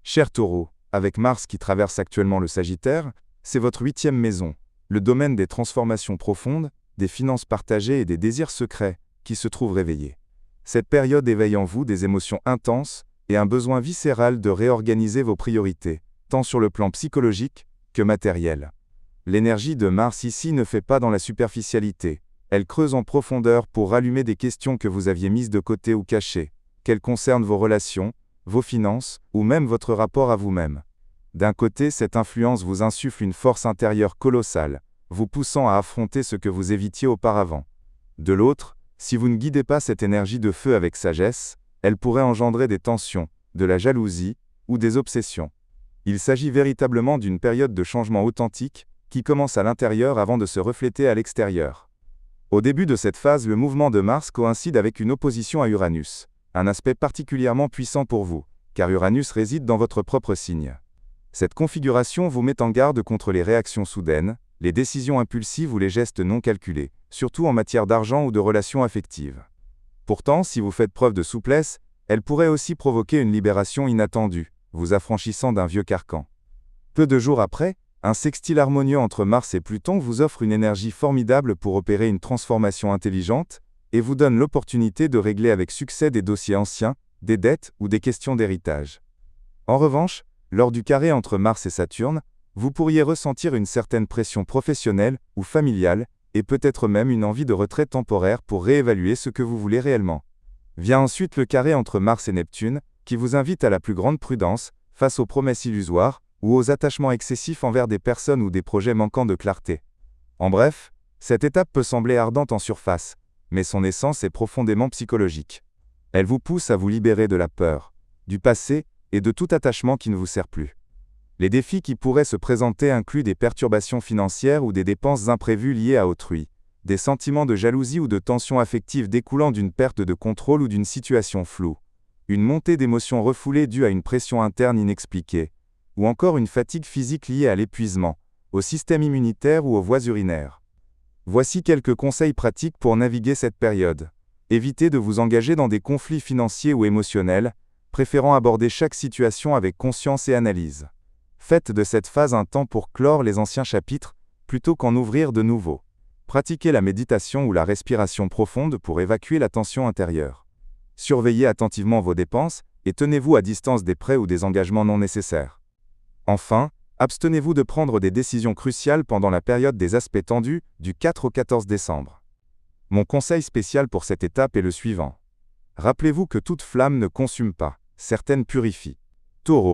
Cher Taureau, avec Mars qui traverse actuellement le Sagittaire, c'est votre 8e maison, le domaine des transformations profondes, des finances partagées et des désirs secrets, qui se trouve réveillé. Cette période éveille en vous des émotions intenses et un besoin viscéral de réorganiser vos priorités, tant sur le plan psychologique que matériel. L'énergie de Mars ici ne fait pas dans la superficialité, elle creuse en profondeur pour rallumer des questions que vous aviez mises de côté ou cachées, qu'elles concernent vos relations, vos finances, ou même votre rapport à vous-même. D'un côté, cette influence vous insuffle une force intérieure colossale, vous poussant à affronter ce que vous évitiez auparavant. De l'autre, si vous ne guidez pas cette énergie de feu avec sagesse, elle pourrait engendrer des tensions, de la jalousie, ou des obsessions. Il s'agit véritablement d'une période de changement authentique, qui commence à l'intérieur avant de se refléter à l'extérieur. Au début de cette phase, le mouvement de Mars coïncide avec une opposition à Uranus, un aspect particulièrement puissant pour vous, car Uranus réside dans votre propre signe. Cette configuration vous met en garde contre les réactions soudaines, les décisions impulsives ou les gestes non calculés, surtout en matière d'argent ou de relations affectives. Pourtant, si vous faites preuve de souplesse, elle pourrait aussi provoquer une libération inattendue, vous affranchissant d'un vieux carcan. Peu de jours après, un sextile harmonieux entre Mars et Pluton vous offre une énergie formidable pour opérer une transformation intelligente, et vous donne l'opportunité de régler avec succès des dossiers anciens, des dettes ou des questions d'héritage. En revanche, lors du carré entre Mars et Saturne, vous pourriez ressentir une certaine pression professionnelle ou familiale, et peut-être même une envie de retrait temporaire pour réévaluer ce que vous voulez réellement. Vient ensuite le carré entre Mars et Neptune, qui vous invite à la plus grande prudence, face aux promesses illusoires, ou aux attachements excessifs envers des personnes ou des projets manquant de clarté. En bref, cette étape peut sembler ardente en surface, mais son essence est profondément psychologique. Elle vous pousse à vous libérer de la peur, du passé, et de tout attachement qui ne vous sert plus. Les défis qui pourraient se présenter incluent des perturbations financières ou des dépenses imprévues liées à autrui, des sentiments de jalousie ou de tension affective découlant d'une perte de contrôle ou d'une situation floue, une montée d'émotions refoulées due à une pression interne inexpliquée, ou encore une fatigue physique liée à l'épuisement, au système immunitaire ou aux voies urinaires. Voici quelques conseils pratiques pour naviguer cette période. Évitez de vous engager dans des conflits financiers ou émotionnels, préférant aborder chaque situation avec conscience et analyse. Faites de cette phase un temps pour clore les anciens chapitres, plutôt qu'en ouvrir de nouveaux. Pratiquez la méditation ou la respiration profonde pour évacuer la tension intérieure. Surveillez attentivement vos dépenses, et tenez-vous à distance des prêts ou des engagements non nécessaires. Enfin, abstenez-vous de prendre des décisions cruciales pendant la période des aspects tendus, du 4 au 14 décembre. Mon conseil spécial pour cette étape est le suivant. Rappelez-vous que toute flamme ne consume pas, certaines purifient. Taureau.